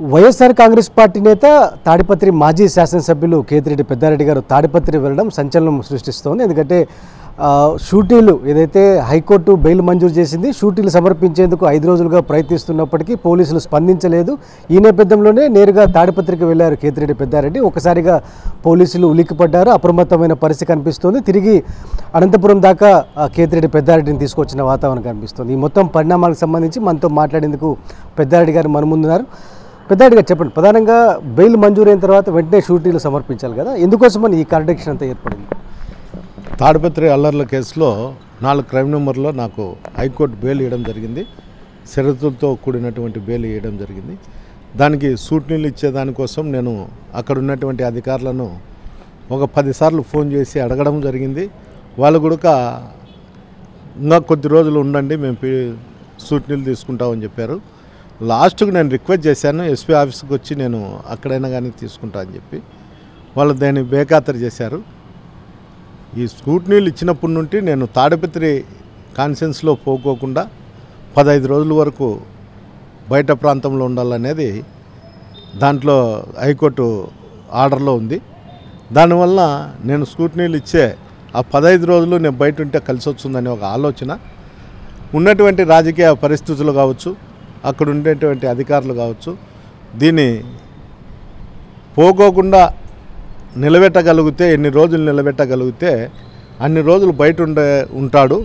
YSR Congress party నేత తాడిపత్రి మాజీ శాసనసభ్యులు కేతిరెడ్డి పెద్దారెడ్డి గారు తాడిపత్రి వెళ్ళడం సంచలనం సృష్టిస్తోంది. ఎందుకంటే షూటీలు ఏదైతే హైకోర్టు బెయిల్ మంజూరు చేసింది, షూటీలు సమర్పించేందుకు 5 రోజులుగా ప్రయత్నిస్తున్నప్పటికీ పోలీసులు స్పందించలేదు. ఈ నేపథ్యంలోనే నేరుగా తాడిపత్రికి వెళ్లారు కేతిరెడ్డి పెద్దారెడ్డి. ఒకసారిగా పోలీసులు ఉలిక్కిపడ్డారు. అప్రమత్తమైన పరిస్థితి కనిపిస్తోంది. తిరిగి అనంతపురం దాకా కేతిరెడ్డి పెద్దారెడ్డిని తీసుకొచ్చిన వాతావరణం కనిపిస్తోంది. ఈ మొత్తం పరిణామాలకు సంబంధించి మనతో మాట్లాడేందుకు పెద్దారెడ్డి గారు మన ముందున్నారు. పెద్దారెడ్డి గారు చెప్పండి, ప్రధానంగా బెయిల్ మంజూరైన తర్వాత వెంటనే షూటీలు సమర్పించాలి కదా, ఎందుకోసమని ఈ కాంట్రడిక్షన్ అంతా ఏర్పడింది? తాడిపత్రి అల్లర్ల కేసులో 4 క్రైమ్ నెంబర్లో నాకు హైకోర్టు బెయిల్ ఇవ్వడం జరిగింది. షరతులతో కూడినటువంటి బెయిల్ ఇవ్వడం జరిగింది. దానికి షూటీలు ఇచ్చేదానికోసం నేను అక్కడ ఉన్నటువంటి అధికారులను ఒక 10 సార్లు ఫోన్ చేసి అడగడం జరిగింది. వాళ్ళు కూడా ఇంకా కొద్ది రోజులు ఉండండి, మేము షూటీలు తీసుకుంటామని చెప్పారు. లాస్ట్కు నేను రిక్వెస్ట్ చేశాను, ఎస్పీ ఆఫీస్కి వచ్చి నేను అక్కడైనా కానీ తీసుకుంటా అని చెప్పి వాళ్ళు దాన్ని బేఖాతరు చేశారు. ఈ స్కూట్నీలు ఇచ్చినప్పటి నుండి నేను తాడిపత్రి కాన్ఫరెన్స్లో పోకోకుండా 15 రోజుల వరకు బయట ప్రాంతంలో ఉండాలనేది దాంట్లో హైకోర్టు ఆర్డర్లో ఉంది. దానివల్ల నేను స్కూట్నీలు ఇచ్చే ఆ 15 రోజులు నేను బయట ఉంటే కలిసి వస్తుందనే ఒక ఆలోచన, ఉన్నటువంటి రాజకీయ పరిస్థితులు కావచ్చు, అక్కడ ఉండేటువంటి అధికారులు కావచ్చు, దీన్ని పోకోకుండా నిలబెట్టగలిగితే, ఎన్ని రోజులు నిలబెట్టగలిగితే అన్ని రోజులు బయట ఉంటాడు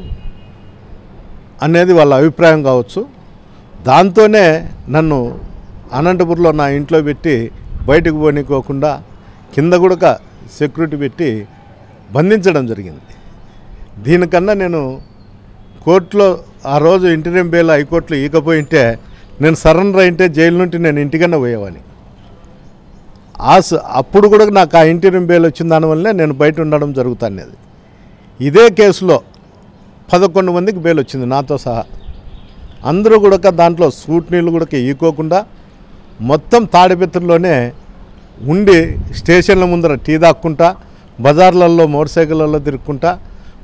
అనేది వాళ్ళ అభిప్రాయం కావచ్చు. దాంతోనే నన్ను అనంతపురంలో నా ఇంట్లో పెట్టి బయటకు పోనీకోకుండా కింద కూడా సెక్యూరిటీ పెట్టి బంధించడం జరిగింది. దీనికన్నా నేను కోర్టులో ఆ రోజు ఇంటీరియం బెయిల్ హైకోర్టులో ఇకపోయింటే, నేను సరెండర్ అయింటే జైలు నుండి నేను ఇంటికన్నా పోయేవాడిని. అప్పుడు కూడా నాకు ఆ ఇంటీరియం బెయిల్ వచ్చిన దానివల్లనే నేను బయట ఉండడం జరుగుతున్నది. ఇదే కేసులో 11 మందికి బెయిల్ వచ్చింది నాతో సహా. అందరూ కూడా దాంట్లో స్కూట్నీలు కూడా ఈకోకుండా మొత్తం తాడిపత్రిలోనే ఉండి స్టేషన్ల ముందర టీ దాక్కుంటా, బజార్లలో మోటార్ సైకిళ్ళల్లో తిరుక్కుంటా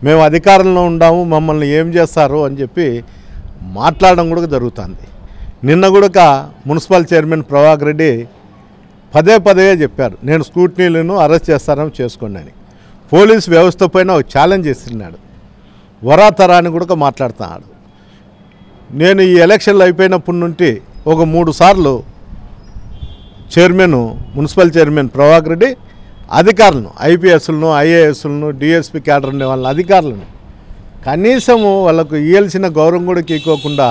మేము అధికారంలో ఉండాము, మమ్మల్ని ఏం చేస్తారు అని చెప్పి మాట్లాడడం కూడా జరుగుతుంది. నిన్న కూడా మున్సిపల్ చైర్మన్ ప్రభాకర్ రెడ్డి పదే చెప్పారు, నేను స్కూట్నీలను అరెస్ట్ చేస్తానని చేసుకోండి అని. పోలీస్ వ్యవస్థ పైన ఒక ఛాలెంజ్ చేస్తున్నాడు, వరాతరాన్ని కూడా మాట్లాడుతున్నాడు. నేను ఈ ఎలక్షన్లు అయిపోయినప్పటి నుండి ఒక 3 సార్లు మున్సిపల్ చైర్మన్ ప్రభాకర్ రెడ్డి అధికారులను, ఐపీఎస్లను, ఐఏఎస్లను, డిఎస్పీ క్యాడర్ ఉండే వాళ్ళ అధికారులను కనీసము వాళ్ళకు ఇవ్వాల్సిన గౌరవం కూడా ఇవ్వకుండా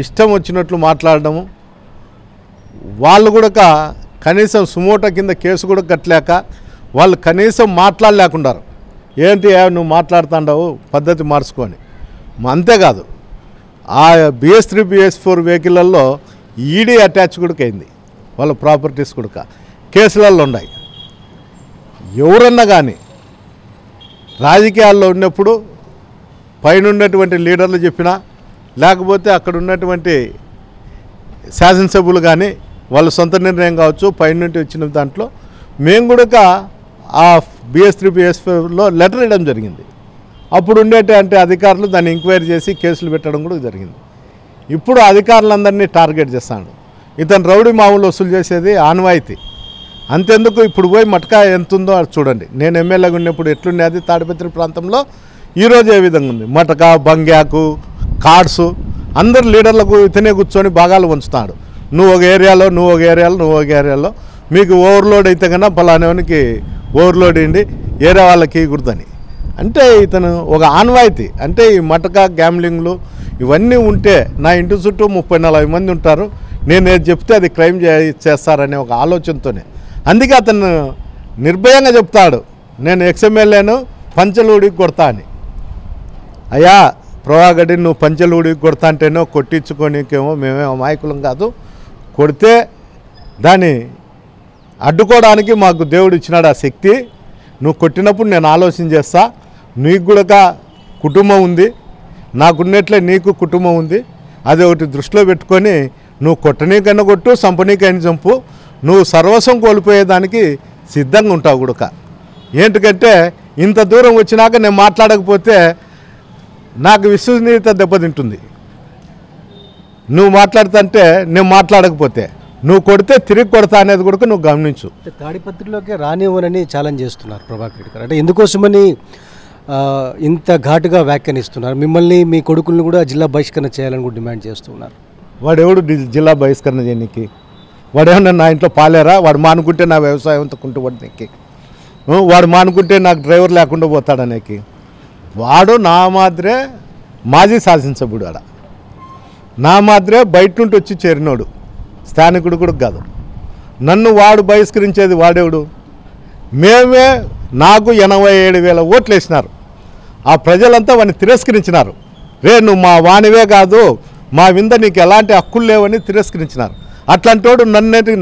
ఇష్టం వచ్చినట్లు మాట్లాడడము, వాళ్ళు కూడా కనీసం సుమోటో కింద కేసు కూడా కట్టలేక వాళ్ళు కనీసం మాట్లాడలేకున్నారు. ఏంటి నువ్వు మాట్లాడుతుండవు, పద్ధతి మార్చుకొని. అంతేకాదు, ఆ BS3 BS4 వెహికల్లో ఈడీ అటాచ్ కూడా అయింది, వాళ్ళ ప్రాపర్టీస్ కూడా కేసులలో ఉన్నాయి. ఎవరన్నా కానీ రాజకీయాల్లో ఉన్నప్పుడు పైన ఉన్నటువంటి లీడర్లు చెప్పినా, లేకపోతే అక్కడ ఉన్నటువంటి శాసనసభ్యులు కానీ వాళ్ళ సొంత నిర్ణయం కావచ్చు, పైన నుండి వచ్చిన దాంట్లో మేము కూడా ఆ BS3 BS4లో లెటర్ ఇవ్వడం జరిగింది. అప్పుడు ఉండేటువంటి అధికారులు దాన్ని ఎంక్వైరీ చేసి కేసులు పెట్టడం కూడా జరిగింది. ఇప్పుడు అధికారులందరినీ టార్గెట్ చేస్తాడు. ఇతను రౌడీ మామూలు వసూలు చేసేది ఆనవాయితీ. అంతెందుకు, ఇప్పుడు పోయి మటకా ఎంత ఉందో అది చూడండి. నేను ఎమ్మెల్యేగా ఉన్నప్పుడు ఎట్లుండేది తాడిపత్రి ప్రాంతంలో, ఈరోజు ఏ విధంగా ఉంది. మటకా, బంగ్యాకు, కార్డ్స్, అందరు లీడర్లకు ఇతనే కూర్చొని భాగాలు పంచుతాడు. నువ్వు ఒక ఏరియాలో, నువ్వు ఒక ఏరియాలో మీకు ఓవర్లోడ్ అయితే కన్నా పలానానికి ఓవర్లోడ్ అయ్యింది, ఏరియా వాళ్ళకి ఇవ్వకూడదని. అంటే ఇతను ఒక ఆన్వాయితీ. అంటే ఈ మటకా, గ్యామ్లింగ్లు ఇవన్నీ ఉంటే నా ఇంటి చుట్టూ 30-40 మంది ఉంటారు, నేను ఏది చెప్తే అది క్రైమ్ చేస్తారనే ఒక ఆలోచనతోనే. అందుకే అతను నిర్భయంగా చెప్తాడు, నేను ఎక్స్ఎమ్మెల్యేను పంచలూడికి కొడతా అని. అయ్యా ప్రభాకర్, నువ్వు పంచలూడికి కొడతా అంటేనో కొట్టించుకోనికేమో మేమేమో అమాయకులం కాదు. కొడితే దాన్ని అడ్డుకోవడానికి మాకు దేవుడు ఇచ్చినాడు ఆ శక్తి. నువ్వు కొట్టినప్పుడు నేను ఆలోచన చేస్తా, నీకు కూడా కుటుంబం ఉంది, నాకున్నట్లే నీకు కుటుంబం ఉంది. అది ఒకటి దృష్టిలో పెట్టుకొని నువ్వు కొట్టనీకైనా కొట్టు, చంపనీకైనా చంపు, నువ్వు సర్వస్వం కోల్పోయేదానికి సిద్ధంగా ఉంటావు కూడా. ఏంటికంటే ఇంత దూరం వచ్చినాక నేను మాట్లాడకపోతే నాకు విశ్వసనీయత దెబ్బతింటుంది. నువ్వు మాట్లాడుతుంటే నేను మాట్లాడకపోతే నువ్వు కొడితే తిరిగి కొడతా అనేది కూడా నువ్వు గమనించు. తాడిపత్రిలోకి రానివ్వనని ఛాలెంజ్ చేస్తున్నారు ప్రభాకర్ రెడ్డి గారు. అంటే ఎందుకోసమని ఇంత ఘాటుగా వ్యాఖ్యానిస్తున్నారు? మిమ్మల్ని మీ కొడుకుల్ని కూడా జిల్లా బహిష్కరణ చేయాలని కూడా డిమాండ్ చేస్తున్నారు. వాడెవడు జిల్లా బహిష్కరణ చేయనీకి? వాడేమన్నా నా ఇంట్లో పాలేరా? వాడు మానుకుంటే నా వ్యవసాయం అంతకుంటూ వాడికి, వాడు మానుకుంటే నాకు డ్రైవర్ లేకుండా పోతాడనేకి. వాడు నా మాదిరే మాజీ శాసనసభ్యుడు, ఆడ నా మాదిరే బయట నుండి వచ్చి చేరినోడు, స్థానికుడు కూడా కాదు. నన్ను వాడు బహిష్కరించేది వాడేవుడు? మేమే నాకు 87,000 ఓట్లు వేసినారు. ఆ ప్రజలంతా వాడిని తిరస్కరించినారు. రే నువ్వు మా వానివే కాదు, మా వింద నీకు ఎలాంటి హక్కులు లేవని తిరస్కరించినారు. అట్లాంటోడు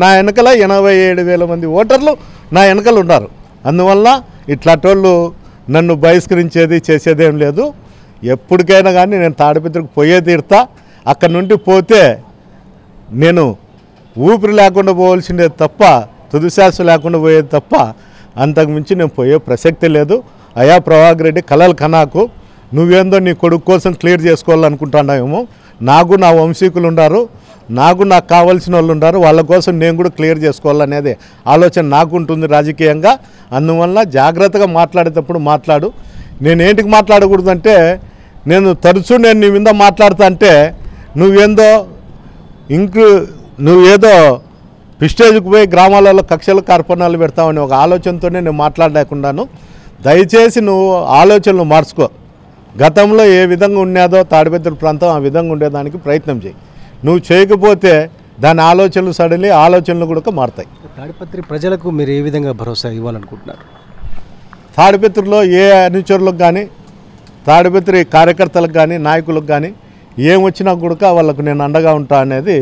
నా వెనకల 87,000 మంది ఓటర్లు నా వెనకలు ఉన్నారు. అందువల్ల ఇట్లాంటోళ్ళు నన్ను బహిష్కరించేది చేసేదేం లేదు. ఎప్పటికైనా కానీ నేను తాడిపత్రికి పోయే తీరుతా. అక్కడి నుండి పోతే నేను ఊపిరి లేకుండా పోవాల్సిందే తప్ప, తుదిశ్వాస లేకుండా పోయేది తప్ప, అంతకుమించి నేను పోయే ప్రసక్తి లేదు. అయ్యా ప్రభాకర్ రెడ్డి, కలలు కనాకు. నువ్వేందో నీ కొడుకు కోసం క్లియర్ చేసుకోవాలనుకుంటున్నావేమో. నాకు నా వంశీకులు ఉన్నారు, నాకు కావాల్సిన వాళ్ళు ఉన్నారు. వాళ్ళ కోసం నేను కూడా క్లియర్ చేసుకోవాలనేది ఆలోచన నాకు ఉంటుంది రాజకీయంగా. అందువల్ల జాగ్రత్తగా మాట్లాడేటప్పుడు మాట్లాడు. నేనేంటికి మాట్లాడకూడదంటే, నేను తరచూ నీ మీద మాట్లాడుతా అంటే నువ్వేదో పిస్టేజ్కి పోయి గ్రామాలలో కక్షలు కార్పణాలు పెడతావని ఒక ఆలోచనతోనే నేను మాట్లాడలేకున్నాను. దయచేసి నువ్వు ఆలోచనలు మార్చుకో. గతంలో ఏ విధంగా ఉన్నదో తాడిపత్రి ప్రాంతం ఆ విధంగా ఉండేదానికి ప్రయత్నం చేయి. నువ్వు చేయకపోతే దాని ఆలోచనలు సడలి ఆలోచనలు కూడా మారుతాయి. తాడిపత్రి ప్రజలకు మీరు ఏ విధంగా భరోసా ఇవ్వాలనుకుంటున్నారు? తాడిపత్రిలో ఏ అనుచరులకు కానీ, తాడిపత్రి కార్యకర్తలకు కానీ, నాయకులకు కానీ ఏమొచ్చినా కూడా వాళ్ళకు నేను అండగా ఉంటా అనేది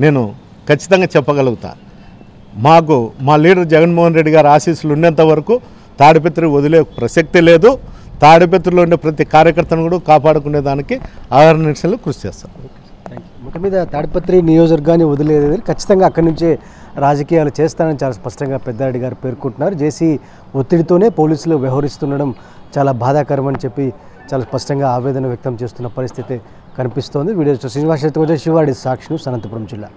నేను ఖచ్చితంగా చెప్పగలుగుతా. మా లీడర్ జగన్మోహన్ రెడ్డి గారు ఆశీస్సులు ఉన్నంత వరకు తాడిపత్రి వదిలే ప్రసక్తి లేదు. తాడిపత్రిలో ఉండే ప్రతి కార్యకర్తను కూడా కాపాడుకునే దానికి ఆహర్నిశలు కృషి చేస్తాను. మొత్తం మీద తాడిపత్రి నియోజకవర్గాన్ని వదిలేదని ఖచ్చితంగా అక్కడి నుంచే రాజకీయాలు చేస్తానని చాలా స్పష్టంగా పెద్దారెడ్డి గారు పేర్కొంటున్నారు. జేసీ ఒత్తిడితోనే పోలీసులు వ్యవహరిస్తుండడం చాలా బాధాకరమని చెప్పి చాలా స్పష్టంగా ఆవేదన వ్యక్తం చేస్తున్న పరిస్థితి కనిపిస్తోంది. వీడియో శ్రీనివాస్ శివాడి సాక్షి న్యూస్, అనంతపురం జిల్లా.